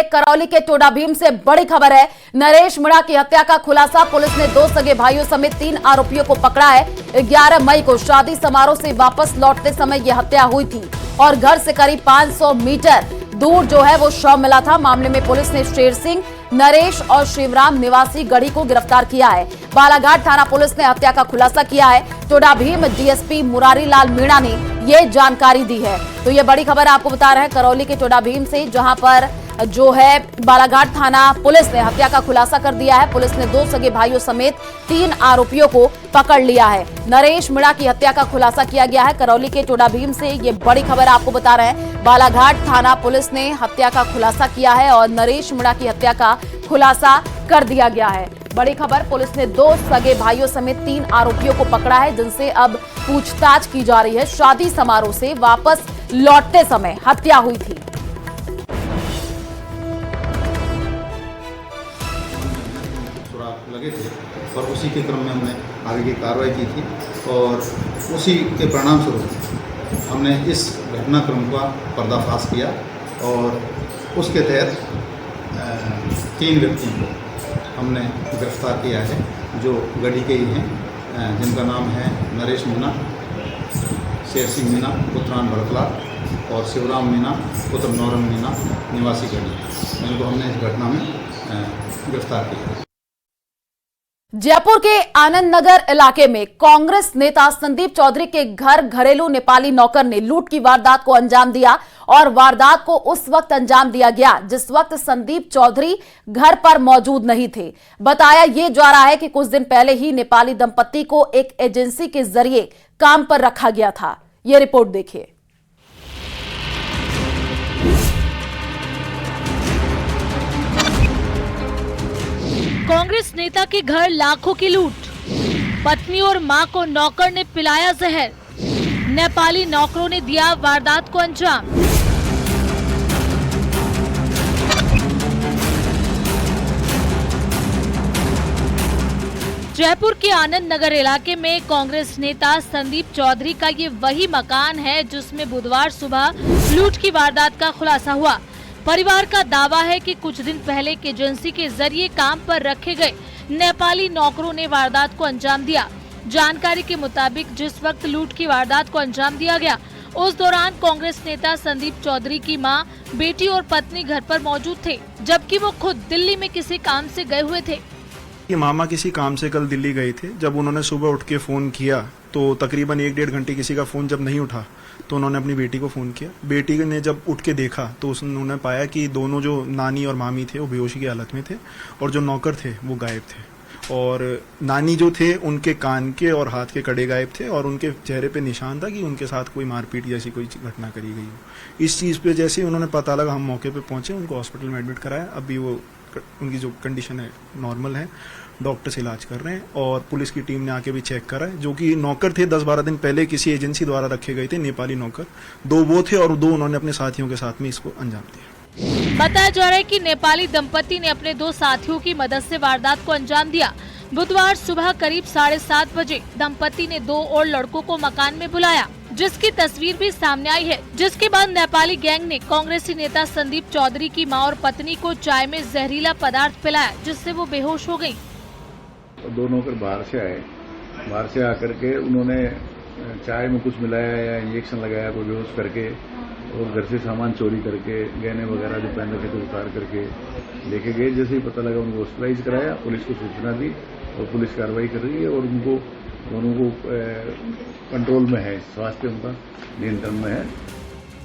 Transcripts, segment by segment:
करौली के टोडा भीम से बड़ी खबर है। नरेश मीणा की हत्या का खुलासा। पुलिस ने 2 सगे भाइयों समेत 3 आरोपियों को पकड़ा है। 11 मई को शादी समारोह से वापस लौटते समय यह हत्या हुई थी और घर से करीब 500 मीटर दूर जो है वो शव मिला था। मामले में पुलिस ने शेर सिंह, नरेश और शिवराम निवासी गढ़ी को गिरफ्तार किया है। बालाघाट थाना पुलिस ने हत्या का खुलासा किया है। टोडा भीम डीएसपी मुरारी लाल मीणा ने ये जानकारी दी है। तो ये बड़ी खबर आपको बता रहे हैं करौली के टोडा भीम से, जहां पर जो है बालाघाट थाना पुलिस ने हत्या का खुलासा कर दिया है। पुलिस ने 2 सगे भाइयों समेत 3 आरोपियों को पकड़ लिया है। नरेश मीणा की हत्या का खुलासा किया गया है। करौली के टोडा भीम से ये बड़ी खबर आपको बता रहे हैं। बालाघाट थाना पुलिस ने हत्या का खुलासा किया है और नरेश मीणा की हत्या का खुलासा कर दिया गया है। बड़ी खबर, पुलिस ने 2 सगे भाइयों समेत 3 आरोपियों को पकड़ा है, जिनसे अब पूछताछ की जा रही है। शादी समारोह से वापस लौटते समय हत्या हुई थी। लगे थे और उसी के क्रम में हमने आगे की कार्रवाई की थी और उसी के परिणाम स्वरूप हमने इस घटनाक्रम का पर्दाफाश किया और उसके तहत 3 व्यक्तियों को हमने गिरफ्तार किया है, जो गढ़ी के ही हैं, जिनका नाम है नरेश मीणा, शेर सिंह मीणा पुत्रान भड़कला और शिवराम मीणा पुत्र नौरंग मीणा निवासी गढ़ी। इनको हमने इस घटना में गिरफ्तार किया। जयपुर के आनंद नगर इलाके में कांग्रेस नेता संदीप चौधरी के घर घरेलू नेपाली नौकर ने लूट की वारदात को अंजाम दिया और वारदात को उस वक्त अंजाम दिया गया जिस वक्त संदीप चौधरी घर पर मौजूद नहीं थे। बताया यह जा रहा है कि कुछ दिन पहले ही नेपाली दंपत्ति को एक एजेंसी के जरिए काम पर रखा गया था। यह रिपोर्ट देखिए। कांग्रेस नेता के घर लाखों की लूट, पत्नी और मां को नौकर ने पिलाया जहर, नेपाली नौकरों ने दिया वारदात को अंजाम। जयपुर के आनंद नगर इलाके में कांग्रेस नेता संदीप चौधरी का ये वही मकान है जिसमें बुधवार सुबह लूट की वारदात का खुलासा हुआ। परिवार का दावा है कि कुछ दिन पहले एक एजेंसी के जरिए काम पर रखे गए नेपाली नौकरों ने वारदात को अंजाम दिया। जानकारी के मुताबिक जिस वक्त लूट की वारदात को अंजाम दिया गया उस दौरान कांग्रेस नेता संदीप चौधरी की मां, बेटी और पत्नी घर पर मौजूद थे, जबकि वो खुद दिल्ली में किसी काम से गए हुए थे। ये मामा किसी काम से कल दिल्ली गए थे। जब उन्होंने सुबह उठ के फ़ोन किया तो तकरीबन 1-1.5 घंटे किसी का फ़ोन जब नहीं उठा तो उन्होंने अपनी बेटी को फ़ोन किया। बेटी ने जब उठ के देखा तो उन्होंने पाया कि दोनों जो नानी और मामी थे वो बेहोशी की हालत में थे और जो नौकर थे वो गायब थे। और नानी जो थे उनके कान के और हाथ के कड़े गायब थे और उनके चेहरे पे निशान था कि उनके साथ कोई मारपीट जैसी कोई घटना करी गई हो। इस चीज़ पे जैसे उन्होंने पता लगा, हम मौके पे पहुंचे, उनको हॉस्पिटल में एडमिट कराया। अभी वो उनकी जो कंडीशन है नॉर्मल है, डॉक्टर से इलाज कर रहे हैं और पुलिस की टीम ने आके भी चेक करा है। जो कि नौकर थे 10-12 दिन पहले किसी एजेंसी द्वारा रखे गए थे नेपाली नौकर, 2 वो थे और 2 उन्होंने अपने साथियों के साथ में इसको अंजाम दिया। बताया जा रहा है कि नेपाली दंपति ने अपने 2 साथियों की मदद से वारदात को अंजाम दिया। बुधवार सुबह करीब 7:30 बजे दंपति ने 2 और लड़कों को मकान में बुलाया, जिसकी तस्वीर भी सामने आई है। जिसके बाद नेपाली गैंग ने कांग्रेसी नेता संदीप चौधरी की मां और पत्नी को चाय में जहरीला पदार्थ पिलाया, जिससे वो बेहोश हो गयी। दो नौकर बाहर से आए, बाहर से आकर के उन्होंने चाय में कुछ मिलाया या इंजेक्शन लगाया को बेहोश करके और घर से सामान चोरी करके गहने वगैरह जो पहन रखे थे उतार करके लेके गए। जैसे ही पता लगा उनको हॉस्पिटलाइज कराया, पुलिस को सूचना दी और पुलिस कार्रवाई कर रही है और उनको दोनों को कंट्रोल में है, स्वास्थ्य उनका नियंत्रण में है।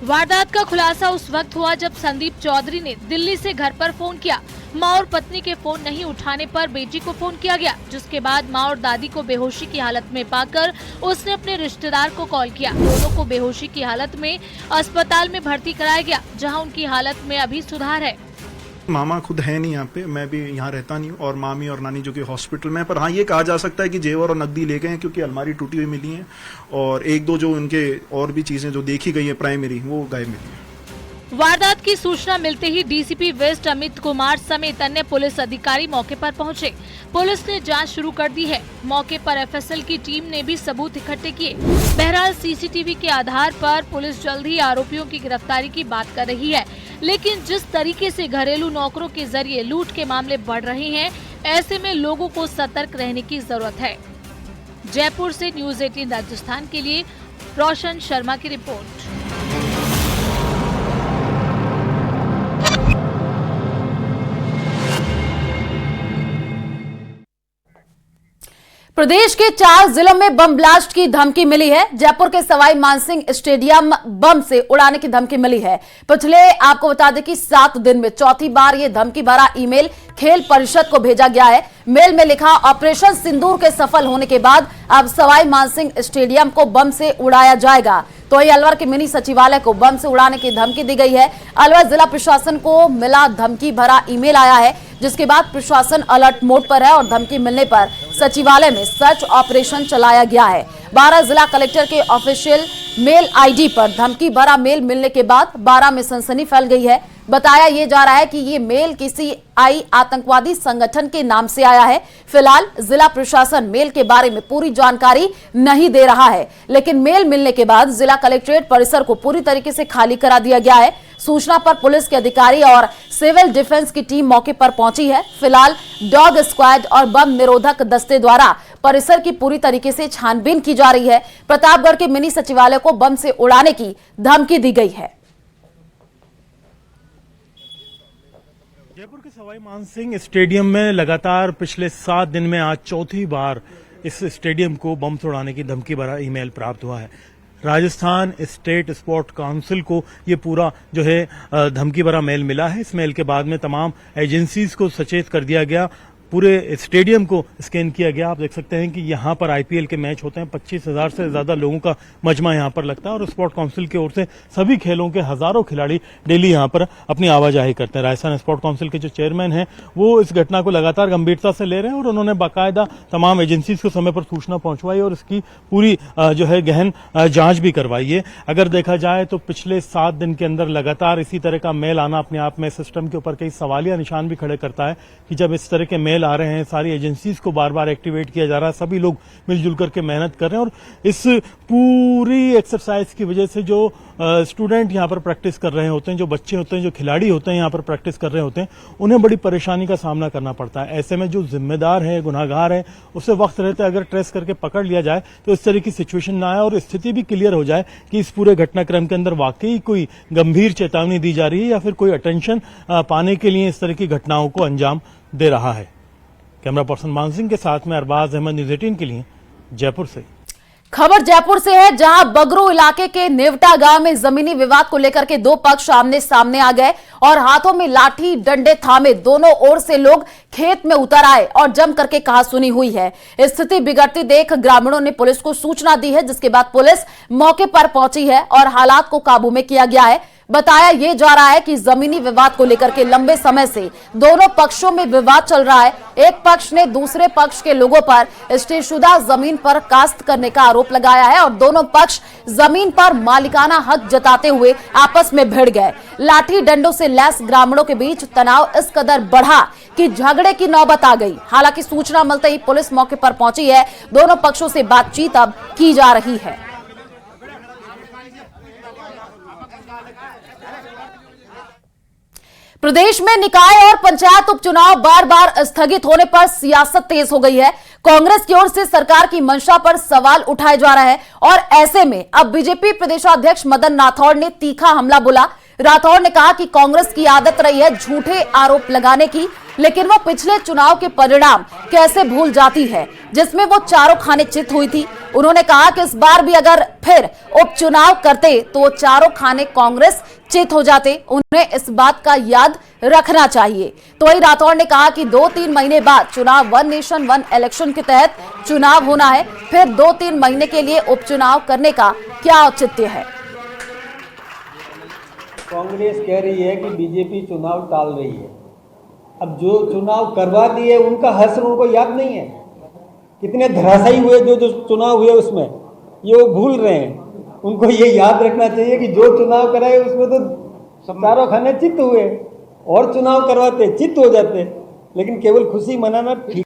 वारदात का खुलासा उस वक्त हुआ जब संदीप चौधरी ने दिल्ली से घर पर फोन किया। मां और पत्नी के फोन नहीं उठाने पर बेटी को फोन किया गया, जिसके बाद मां और दादी को बेहोशी की हालत में पाकर उसने अपने रिश्तेदार को कॉल किया। दोनों को बेहोशी की हालत में अस्पताल में भर्ती कराया गया, जहां उनकी हालत में अभी सुधार है। मामा खुद है नहीं यहाँ पे, मैं भी यहाँ रहता नहीं हूँ और मामी और नानी जो कि हॉस्पिटल में। पर हाँ, ये कहा जा सकता है कि जेवर और नकदी ले गए हैं क्योंकि अलमारी टूटी हुई मिली है और 1-2 जो उनके और भी चीजें जो देखी गई है प्राइमरी वो गायब मिली है। वारदात की सूचना मिलते ही डीसीपी वेस्ट अमित कुमार समेत अन्य पुलिस अधिकारी मौके पर पहुंचे। पुलिस ने जांच शुरू कर दी है। मौके पर एफएसएल की टीम ने भी सबूत इकट्ठे किए। बहरहाल सीसीटीवी के आधार पर पुलिस जल्द ही आरोपियों की गिरफ्तारी की बात कर रही है। लेकिन जिस तरीके से घरेलू नौकरों के जरिए लूट के मामले बढ़ रहे हैं, ऐसे में लोगों को सतर्क रहने की जरूरत है। जयपुर से न्यूज़ 18 राजस्थान के लिए रोशन शर्मा की रिपोर्ट। प्रदेश के 4 जिलों में बम ब्लास्ट की धमकी मिली है। जयपुर के सवाई मानसिंह स्टेडियम बम से उड़ाने की धमकी मिली है। पिछले आपको बता दें कि 7 दिन में चौथी बार यह धमकी भरा ईमेल खेल परिषद को भेजा गया है। मेल में लिखा, ऑपरेशन सिंदूर के सफल होने के बाद अब सवाई मानसिंह स्टेडियम को बम से उड़ाया जाएगा। तो वही अलवर के मिनी सचिवालय को बम से उड़ाने की धमकी दी गई है। अलवर जिला प्रशासन को मिला धमकी भरा ईमेल आया है, जिसके बाद प्रशासन अलर्ट मोड पर है और धमकी मिलने पर सचिवालय में सर्च ऑपरेशन चलाया गया है। 12 जिला कलेक्टर के ऑफिशियल मेल आईडी पर धमकी भरा मेल मिलने के बाद 12 में सनसनी फैल गई है। बताया ये जा रहा है कि ये मेल किसी आतंकवादी संगठन के नाम से आया है। फिलहाल जिला प्रशासन मेल के बारे में पूरी जानकारी नहीं दे रहा है, लेकिन मेल मिलने के बाद जिला कलेक्ट्रेट परिसर को पूरी तरीके से खाली करा दिया गया है। सूचना पर पुलिस के अधिकारी और सिविल डिफेंस की टीम मौके पर पहुंची है। फिलहाल डॉग स्क्वाड और बम निरोधक दस्ते द्वारा परिसर की पूरी तरीके से छानबीन की जा रही है। प्रतापगढ़ के मिनी सचिवालय को बम से उड़ाने की धमकी दी गई है। जयपुर के सवाई मानसिंह स्टेडियम में लगातार पिछले 7 दिन में आज चौथी बार इस स्टेडियम को बम से उड़ाने की धमकी भरा ईमेल प्राप्त हुआ है। राजस्थान स्टेट स्पोर्ट काउंसिल को ये पूरा जो है धमकी भरा मेल मिला है। इस मेल के बाद में तमाम एजेंसीज को सचेत कर दिया गया, पूरे स्टेडियम को स्कैन किया गया। आप देख सकते हैं कि यहाँ पर आईपीएल के मैच होते हैं, 25,000 से ज्यादा लोगों का मजमा यहाँ पर लगता है और स्पोर्ट काउंसिल की ओर से सभी खेलों के हजारों खिलाड़ी डेली यहाँ पर अपनी आवाजाही करते हैं। राजस्थान स्पोर्ट काउंसिल के जो चेयरमैन हैं वो इस घटना को लगातार गंभीरता से ले रहे हैं और उन्होंने बाकायदा तमाम एजेंसीज को समय पर सूचना पहुंचवाई और इसकी पूरी जो है गहन जांच भी करवाई है। अगर देखा जाए तो पिछले 7 दिन के अंदर लगातार इसी तरह का मेल आना अपने आप में सिस्टम के ऊपर कई सवालिया निशान भी खड़े करता है कि जब इस तरह के मेल आ रहे हैं, सारी एजेंसीज को बार बार एक्टिवेट किया जा रहा है, सभी लोग मिलजुल करके मेहनत कर रहे हैं और इस पूरी एक्सरसाइज की वजह से जो स्टूडेंट यहाँ पर प्रैक्टिस कर रहे होते हैं, जो बच्चे होते हैं, जो खिलाड़ी होते हैं यहाँ पर प्रैक्टिस कर रहे होते हैं, उन्हें बड़ी परेशानी का सामना करना पड़ता है। ऐसे में जो जिम्मेदार है, गुनाहगार है, उसे वक्त रहते अगर ट्रेस करके पकड़ लिया जाए तो इस तरह की सिचुएशन ना आए और स्थिति भी क्लियर हो जाए कि इस पूरे घटनाक्रम के अंदर वाकई कोई गंभीर चेतावनी दी जा रही है या फिर कोई अटेंशन पाने के लिए इस तरह की घटनाओं को अंजाम दे रहा है। कैमरा पर्सन मानसिंह के साथ में अरबाज अहमद, न्यूज़ 18 के लिए जयपुर से। खबर जयपुर से है, जहां बगरू इलाके के नेवटा गांव में जमीनी विवाद को लेकर के 2 पक्ष आमने सामने आ गए और हाथों में लाठी डंडे थामे दोनों ओर से लोग खेत में उतर आए और जम करके कहासुनी हुई है। स्थिति बिगड़ती देख ग्रामीणों ने पुलिस को सूचना दी है, जिसके बाद पुलिस मौके पर पहुंची है और हालात को काबू में किया गया है। बताया यह जा रहा है कि जमीनी विवाद को लेकर के लंबे समय से दोनों पक्षों में विवाद चल रहा है। एक पक्ष ने दूसरे पक्ष के लोगों पर रजिस्ट्रीशुदा जमीन पर काश्त करने का आरोप लगाया है और दोनों पक्ष जमीन पर मालिकाना हक जताते हुए आपस में भिड़ गए। लाठी डंडों से लैस ग्रामीणों के बीच तनाव इस कदर बढ़ा कि झगड़े की नौबत आ गई। हालांकि सूचना मिलते ही पुलिस मौके पर पहुंची है। दोनों पक्षों से बातचीत अब की जा रही है। प्रदेश में निकाय और पंचायत उपचुनाव बार बार स्थगित होने पर सियासत तेज हो गई है। कांग्रेस की ओर से सरकार की मंशा पर सवाल उठाए जा रहा है और ऐसे में अब बीजेपी प्रदेशाध्यक्ष मदन राठौड़ ने तीखा हमला बोला। राठौड़ ने कहा कि कांग्रेस की आदत रही है झूठे आरोप लगाने की, लेकिन वो पिछले चुनाव के परिणाम कैसे भूल जाती है जिसमें वो चारों खाने चित हुई थी। उन्होंने कहा कि इस बार भी अगर फिर उपचुनाव करते तो वो चारों खाने कांग्रेस चित हो जाते। उन्हें इस बात का याद रखना चाहिए। तो वही राठौड़ ने कहा कि 2-3 महीने बाद चुनाव 1 नेशन 1 इलेक्शन के तहत चुनाव होना है, फिर 2-3 महीने के लिए उपचुनाव करने का क्या औचित्य है। कांग्रेस कह रही है कि बीजेपी चुनाव टाल रही है। अब जो चुनाव करवा दिए उनका हश्र उनको याद नहीं है। कितने धराशायी हुए जो चुनाव हुए उसमें, ये वो भूल रहे हैं। उनको ये याद रखना चाहिए कि जो चुनाव कराए उसमें तो चारों खाने चित्त हुए, और चुनाव करवाते चित्त हो जाते, लेकिन केवल खुशी मनाना ठीक।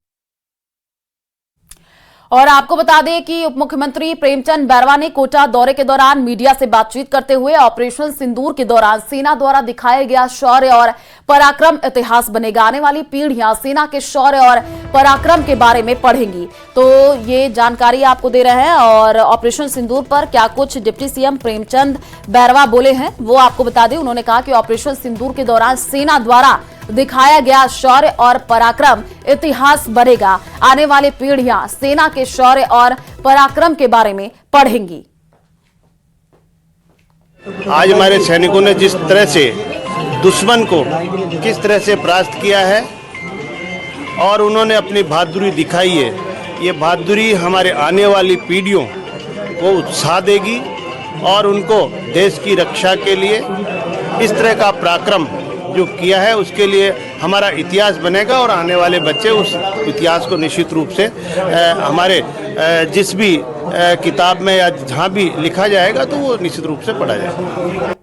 और आपको बता दें कि उप मुख्यमंत्री प्रेमचंद बैरवा ने कोटा दौरे के दौरान मीडिया से बातचीत करते हुए ऑपरेशन सिंदूर के दौरान सेना द्वारा दिखाया गया शौर्य और पराक्रम इतिहास बनेगा। आने वाली पीढ़ियां सेना के शौर्य और पराक्रम के बारे में पढ़ेंगी। तो ये जानकारी आपको दे रहे हैं और ऑपरेशन सिंदूर पर क्या कुछ डिप्टी सीएम प्रेमचंद बैरवा बोले हैं वो आपको बता दें। उन्होंने कहा कि ऑपरेशन सिंदूर के दौरान सेना द्वारा दिखाया गया शौर्य और पराक्रम इतिहास बनेगा। आने वाली पीढ़ियां सेना के शौर्य और पराक्रम के बारे में पढ़ेंगी। आज हमारे सैनिकों ने जिस तरह से दुश्मन को किस तरह से परास्त किया है और उन्होंने अपनी बहादुरी दिखाई है, ये बहादुरी हमारे आने वाली पीढ़ियों को उत्साह देगी और उनको देश की रक्षा के लिए इस तरह का पराक्रम जो किया है उसके लिए हमारा इतिहास बनेगा और आने वाले बच्चे उस इतिहास को निश्चित रूप से हमारे जिस भी किताब में या जहाँ भी लिखा जाएगा तो वो निश्चित रूप से पढ़ा जाएगा।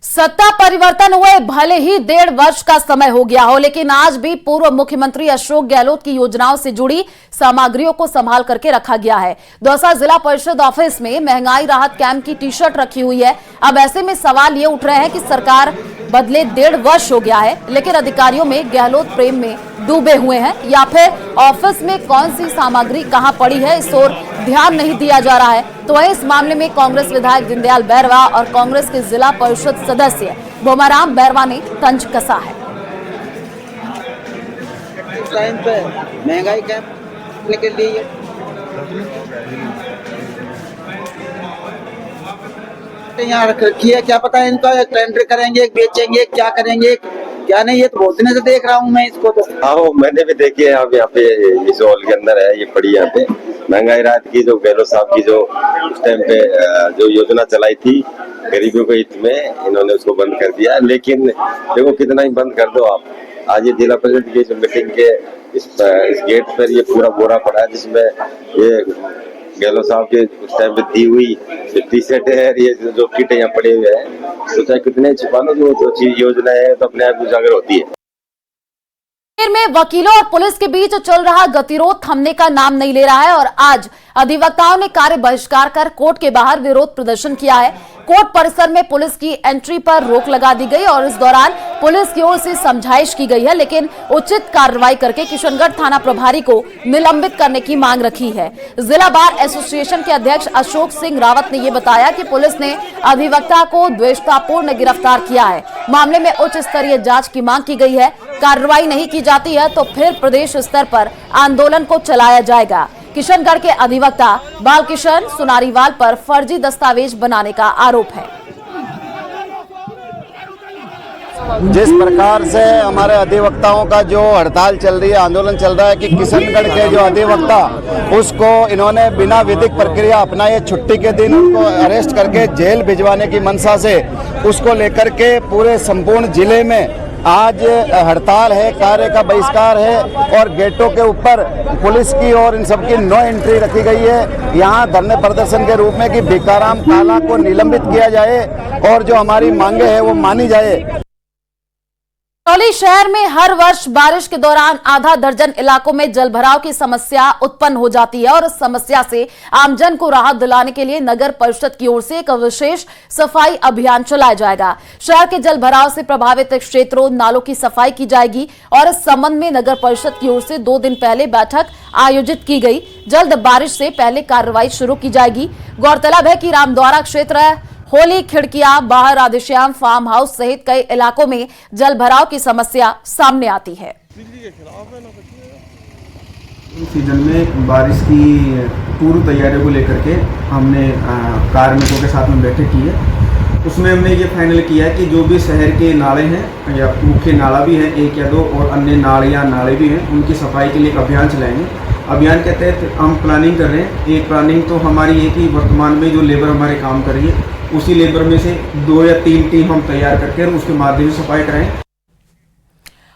सत्ता परिवर्तन हुए भले ही 1.5 वर्ष का समय हो गया हो, लेकिन आज भी पूर्व मुख्यमंत्री अशोक गहलोत की योजनाओं से जुड़ी सामग्रियों को संभाल करके रखा गया है। दौसा जिला परिषद ऑफिस में महंगाई राहत कैंप की टी शर्ट रखी हुई है। अब ऐसे में सवाल ये उठ रहे हैं कि सरकार बदले 1.5 वर्ष हो गया है, लेकिन अधिकारियों में गहलोत प्रेम में डूबे हुए हैं या फिर ऑफिस में कौन सी सामग्री कहां पड़ी है इस ओर ध्यान नहीं दिया जा रहा है। तो वहीं इस मामले में कांग्रेस विधायक दीनदयाल बैरवा और कांग्रेस के जिला परिषद सदस्य भोमाराम बैरवा ने तंज कसा है। टाइम पे महंगाई कैंप लेके लिए यहाँ रख रखी है, क्या पता है इनका टेंडर करेंगे, बेचेंगे, क्या करेंगे क्या नहीं, ये तो बहुत दिनों से देख रहा हूँ मैं इसको। तो हाँ मैंने भी देखी है, अब यहाँ पे इस हॉल के अंदर है, ये पड़ी यहाँ पे महंगाई राहत की जो गहलोत साहब की जो उस टाइम पे जो योजना चलाई थी गरीबों के हित में, इन्होंने उसको बंद कर दिया। लेकिन देखो कितना ही बंद कर दो आप, आज ये जिला परिषद की जो मीटिंग के इस गेट पर ये पूरा बोरा पड़ा है जिसमें ये गहलोत साहब के उस टाइम पे दी हुई टी शर्ट है, ये जो किट यहाँ पड़े हुए हैं, तो चाहे कितने छिपा लो जो चीज योजना है तो अपने आप उजागर होती है। में वकीलों और पुलिस के बीच चल रहा गतिरोध थमने का नाम नहीं ले रहा है और आज अधिवक्ताओं ने कार्य बहिष्कार कर कोर्ट के बाहर विरोध प्रदर्शन किया है। कोर्ट परिसर में पुलिस की एंट्री पर रोक लगा दी गई और इस दौरान पुलिस की ओर से समझाइश की गई है, लेकिन उचित कार्रवाई करके किशनगढ़ थाना प्रभारी को निलंबित करने की मांग रखी है। जिला बार एसोसिएशन के अध्यक्ष अशोक सिंह रावत ने यह बताया कि पुलिस ने अधिवक्ता को द्वेषतापूर्ण गिरफ्तार किया है। मामले में उच्च स्तरीय जांच की मांग की गई है। कार्रवाई नहीं की जाती है तो फिर प्रदेश स्तर पर आंदोलन को चलाया जाएगा। किशनगढ़ के अधिवक्ता बालकिशन सुनारीवाल पर फर्जी दस्तावेज बनाने का आरोप है। जिस प्रकार से हमारे अधिवक्ताओं का जो हड़ताल चल रही है, आंदोलन चल रहा है कि किशनगढ़ के जो अधिवक्ता उसको इन्होंने बिना विधिक प्रक्रिया अपनाए छुट्टी के दिन उनको अरेस्ट करके जेल भिजवाने की मंशा से उसको लेकर के पूरे संपूर्ण जिले में आज हड़ताल है, कार्य का बहिष्कार है और गेटों के ऊपर पुलिस की और इन सबकी नो एंट्री रखी गई है। यहाँ धरने प्रदर्शन के रूप में कि भिकाराम काला को निलंबित किया जाए और जो हमारी मांगे हैं वो मानी जाए। करौली शहर में हर वर्ष बारिश के दौरान आधा दर्जन इलाकों में जलभराव की समस्या उत्पन्न हो जाती है और इस समस्या से आमजन को राहत दिलाने के लिए नगर परिषद की ओर से एक विशेष सफाई अभियान चलाया जाएगा। शहर के जलभराव से प्रभावित क्षेत्रों नालों की सफाई की जाएगी और इस संबंध में नगर परिषद की ओर से 2 दिन पहले बैठक आयोजित की गई। जल्द बारिश से पहले कार्रवाई शुरू की जाएगी। गौरतलब है कि रामद्वारा क्षेत्र, होली, खिड़कियां, बाहर राधेश्याम फार्म हाउस सहित कई इलाकों में जलभराव की समस्या सामने आती है। सीजन में बारिश की पूर्व तैयारियों को लेकर के हमने कार्मिकों के साथ में बैठक की है। उसमें हमने ये फाइनल किया है कि जो भी शहर के नाले हैं या मुख्य नाला भी है 1 या 2 और अन्य नाले भी हैं, उनकी सफाई के लिए एक अभियान चलाएंगे। अभियान के तहत हम प्लानिंग कर रहे हैं। एक प्लानिंग तो हमारी है कि वर्तमान में जो लेबर हमारे काम कर रही है उसी लेबर में से 2 या 3 टीम हम तैयार करके उसके माध्यम से सफाई कराएं।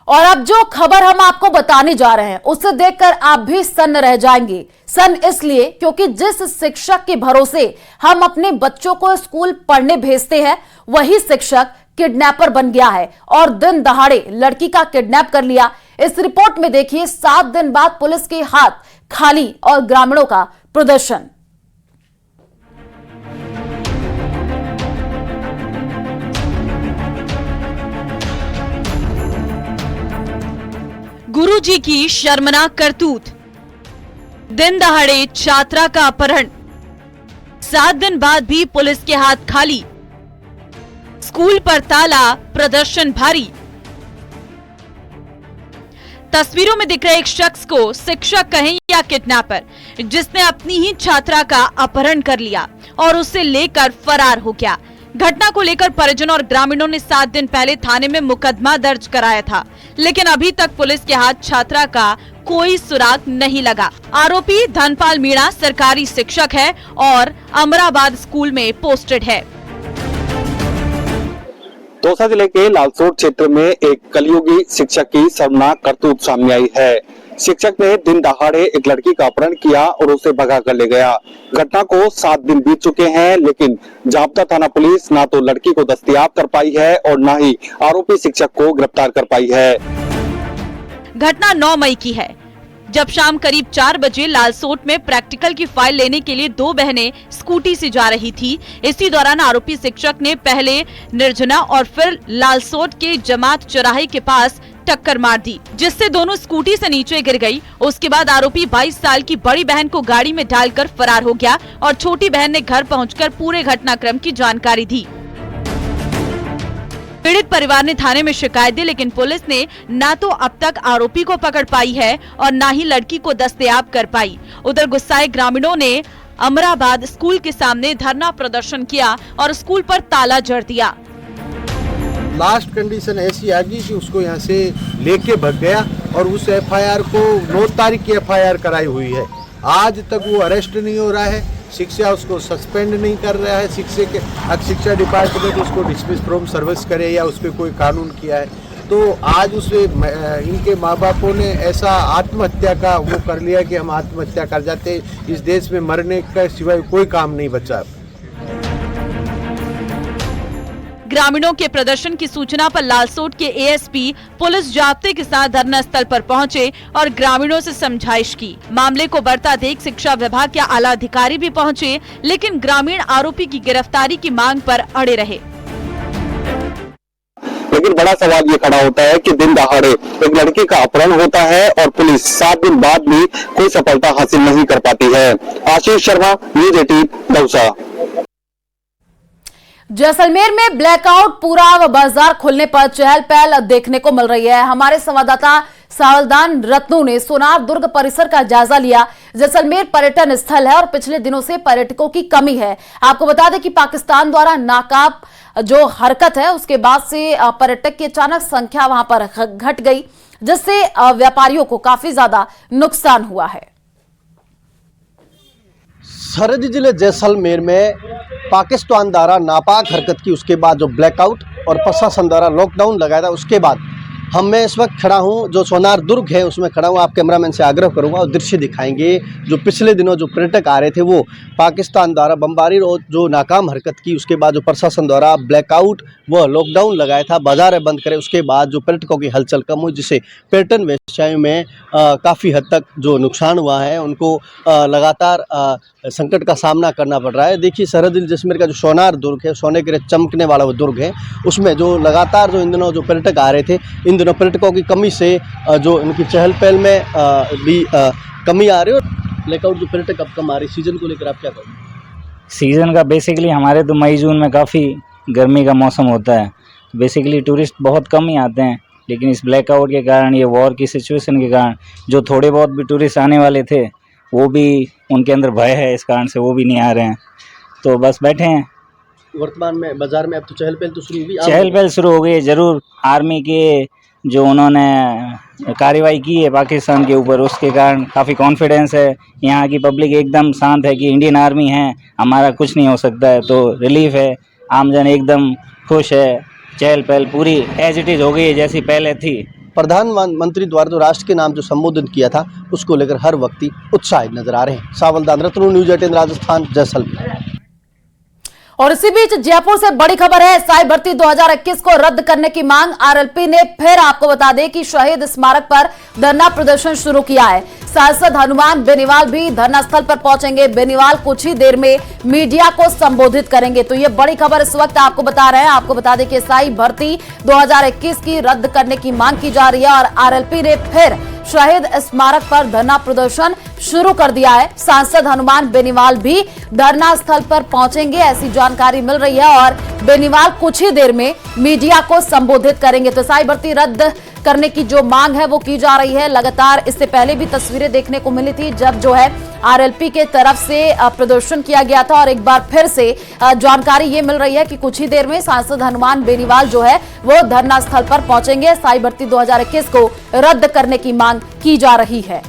और अब जो खबर हम आपको बताने जा रहे हैं उसे देखकर आप भी सन्न रह जाएंगे। सन्न इसलिए क्योंकि जिस शिक्षक के भरोसे हम अपने बच्चों को स्कूल पढ़ने भेजते हैं वही शिक्षक किडनैपर बन गया है और दिन दहाड़े लड़की का किडनैप कर लिया। इस रिपोर्ट में देखिए 7 दिन बाद पुलिस के हाथ खाली और ग्रामीणों का प्रदर्शन। गुरुजी की शर्मनाक करतूत, दिन दहाड़े छात्रा का अपहरण, 7 दिन बाद भी पुलिस के हाथ खाली, स्कूल पर ताला, प्रदर्शन भारी। तस्वीरों में दिख रहे एक शख्स को शिक्षक कहें या किडनैपर, जिसने अपनी ही छात्रा का अपहरण कर लिया और उसे लेकर फरार हो गया। घटना को लेकर परिजनों और ग्रामीणों ने 7 दिन पहले थाने में मुकदमा दर्ज कराया था, लेकिन अभी तक पुलिस के हाथ छात्रा का कोई सुराग नहीं लगा। आरोपी धनपाल मीणा सरकारी शिक्षक है और अमराबाद स्कूल में पोस्टेड है। दौसा जिले के लालसोट क्षेत्र में एक कलयुगी शिक्षक की शर्मनाक करतूत सामने आई है। शिक्षक ने दिन दहाड़े एक लड़की का अपहरण किया और उसे भगा कर ले गया। घटना को 7 दिन बीत चुके हैं, लेकिन जाब्ता थाना पुलिस ना तो लड़की को दस्तयाब कर पाई है और ना ही आरोपी शिक्षक को गिरफ्तार कर पाई है। घटना 9 मई की है, जब शाम करीब 4 बजे लालसोट में प्रैक्टिकल की फाइल लेने के लिए 2 बहनें स्कूटी से जा रही थी। इसी दौरान आरोपी शिक्षक ने पहले निर्जना और फिर लालसोट के जमात चौराहे के पास टक्कर मार दी, जिससे दोनों स्कूटी से नीचे गिर गई। उसके बाद आरोपी 22 साल की बड़ी बहन को गाड़ी में डालकर फरार हो गया और छोटी बहन ने घर पहुंचकर पूरे घटनाक्रम की जानकारी दी। पीड़ित परिवार ने थाने में शिकायत दी, लेकिन पुलिस ने न तो अब तक आरोपी को पकड़ पाई है और न ही लड़की को दस्तयाब कर पाई। उधर गुस्साए ग्रामीणों ने अमराबाद स्कूल के सामने धरना प्रदर्शन किया और स्कूल पर ताला जड़ दिया। लास्ट कंडीशन ऐसी आ गई कि उसको यहाँ से लेके भाग गया और उस एफआईआर को 9 तारीख की एफआईआर कराई हुई है। आज तक वो अरेस्ट नहीं हो रहा है, शिक्षा उसको सस्पेंड नहीं कर रहा है। शिक्षा डिपार्टमेंट उसको डिसमिस फ्रॉम सर्विस करे या उस पर कोई कानून किया है। तो आज उसे इनके माँ बापों ने ऐसा आत्महत्या का वो कर लिया कि हम आत्महत्या कर जाते, इस देश में मरने का सिवाय कोई काम नहीं बचा। ग्रामीणों के प्रदर्शन की सूचना पर लालसोट के एएसपी पुलिस जाब्ते के साथ धरना स्थल पर पहुंचे और ग्रामीणों से समझाइश की। मामले को बढ़ता देख शिक्षा विभाग के आला अधिकारी भी पहुंचे, लेकिन ग्रामीण आरोपी की गिरफ्तारी की मांग पर अड़े रहे। लेकिन बड़ा सवाल ये खड़ा होता है कि दिन दहाड़े एक लड़की का अपहरण होता है और पुलिस 7 दिन बाद भी कोई सफलता हासिल नहीं कर पाती है। आशीष शर्मा, न्यूज़ 18 दौसा। जैसलमेर में ब्लैकआउट, पूरा बाजार खुलने पर चहल पहल देखने को मिल रही है। हमारे संवाददाता सावधान रत्नू ने सोनार दुर्ग परिसर का जायजा लिया। जैसलमेर पर्यटन स्थल है और पिछले दिनों से पर्यटकों की कमी है। आपको बता दें कि पाकिस्तान द्वारा नाकाब जो हरकत है उसके बाद से पर्यटक की अचानक संख्या वहां पर घट गई, जिससे व्यापारियों को काफी ज्यादा नुकसान हुआ है। सरहदी जिले जैसलमेर में पाकिस्तान द्वारा नापाक हरकत की, उसके बाद जो ब्लैकआउट और प्रशासन द्वारा लॉकडाउन लगाया था, उसके बाद मैं इस वक्त खड़ा हूं जो सोनार दुर्ग है उसमें खड़ा हूं। आप कैमरामैन से आग्रह करूंगा और दृश्य दिखाएंगे। जो पिछले दिनों जो पर्यटक आ रहे थे वो पाकिस्तान द्वारा बमबारी और जो नाकाम हरकत की, उसके बाद जो प्रशासन द्वारा ब्लैकआउट व लॉकडाउन लगाया था, बाजार बंद करे, उसके बाद जो पर्यटकों की हलचल कम हुई, जिससे पर्यटन व्यवसाय में काफ़ी हद तक जो नुकसान हुआ है उनको लगातार संकट का सामना करना पड़ रहा है। देखिए सरहदी जैसलमेर का जो सोनार दुर्ग है, सोने के चमकने वाला वो दुर्ग है, उसमें जो लगातार जो इन दिनों जो पर्यटक आ रहे थे, इन दिनों पर्यटकों की कमी से जो इनकी चहल पहल में भी कमी आ रही है। और ब्लैकआउट जो पर्यटक अब कम आ रही, सीजन को लेकर आप क्या कहोगे? सीज़न का बेसिकली हमारे तो मई जून में काफ़ी गर्मी का मौसम होता है, बेसिकली टूरिस्ट बहुत कम ही आते हैं। लेकिन इस ब्लैकआउट के कारण, ये वॉर की सिचुएशन के कारण, जो थोड़े बहुत भी टूरिस्ट आने वाले थे वो भी, उनके अंदर भय है, इस कारण से वो भी नहीं आ रहे हैं। तो बस बैठे हैं। वर्तमान में बाजार में अब तो चहल पहल तो शुरू हुई, चहल पहल शुरू हो गई है। ज़रूर आर्मी के जो उन्होंने कार्रवाई की है पाकिस्तान के ऊपर, उसके कारण काफ़ी कॉन्फिडेंस है। यहाँ की पब्लिक एकदम शांत है कि इंडियन आर्मी है, हमारा कुछ नहीं हो सकता है, तो रिलीफ है। आमजन एकदम खुश है। चहल पहल पूरी एज इट इज़ हो गई है जैसी पहले थी। प्रधानमंत्री द्वारा जो राष्ट्र के नाम जो संबोधन किया था, उसको लेकर हर व्यक्ति उत्साहित नजर आ रहे हैं। सावधान रत्नू, न्यूज़ 18 राजस्थान, जैसलमेर। और इसी बीच जयपुर से बड़ी खबर है, एसआई भर्ती 2021 को रद्द करने की मांग। आरएलपी ने फिर आपको बता दें कि शहीद स्मारक पर धरना प्रदर्शन शुरू किया है। सांसद हनुमान बेनीवाल भी धरना स्थल पर पहुंचेंगे। बेनीवाल कुछ ही देर में मीडिया को संबोधित करेंगे। तो ये बड़ी खबर इस वक्त आपको बता रहे हैं। आपको बता दें कि एसआई भर्ती 2021 की रद्द करने की मांग की जा रही है और आरएलपी ने फिर शहीद स्मारक पर धरना प्रदर्शन शुरू कर दिया है। सांसद हनुमान बेनीवाल भी धरना स्थल पर पहुंचेंगे, ऐसी जानकारी मिल रही है और बेनीवाल कुछ ही देर में मीडिया को संबोधित करेंगे। तो एसआई भर्ती रद्द करने की जो मांग है वो की जा रही है। लगातार इससे पहले भी तस्वीरें देखने को मिली थी जब जो है आरएलपी के तरफ से प्रदर्शन किया गया था और एक बार फिर से जानकारी ये मिल रही है कि कुछ ही देर में सांसद हनुमान बेनीवाल जो है वो धरना स्थल पर पहुंचेंगे। एसआई भर्ती 2021 को रद्द करने की मांग की जा रही है।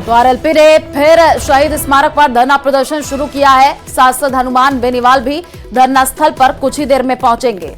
तो आरएलपी ने फिर शहीद स्मारक पर धरना प्रदर्शन शुरू किया है। सांसद हनुमान बेनीवाल भी धरना स्थल पर कुछ ही देर में पहुंचेंगे।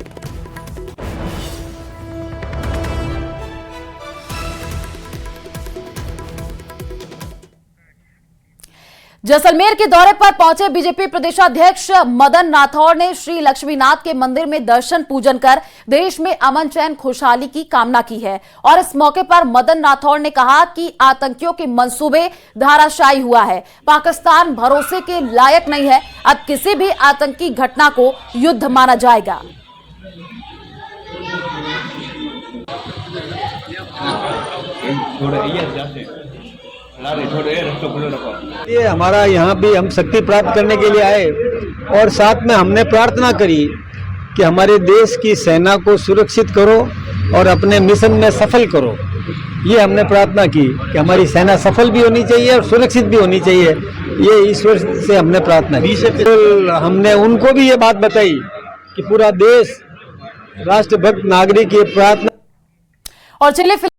जैसलमेर के दौरे पर पहुंचे बीजेपी प्रदेशाध्यक्ष मदन राठौड़ ने श्री लक्ष्मीनाथ के मंदिर में दर्शन पूजन कर देश में अमन चैन खुशहाली की कामना की है। और इस मौके पर मदन राठौड़ ने कहा कि आतंकियों के मंसूबे धराशायी हुआ है। पाकिस्तान भरोसे के लायक नहीं है। अब किसी भी आतंकी घटना को युद्ध माना जाएगा। ये हमारा यहाँ भी हम शक्ति प्राप्त करने के लिए आए और साथ में हमने प्रार्थना करी कि हमारे देश की सेना को सुरक्षित करो और अपने मिशन में सफल करो। ये हमने प्रार्थना की कि हमारी सेना सफल भी होनी चाहिए और सुरक्षित भी होनी चाहिए। ये ईश्वर से हमने प्रार्थना की। हमने उनको भी ये बात बताई कि पूरा देश राष्ट्रभक्त नागरिक ये प्रार्थना। और चलिए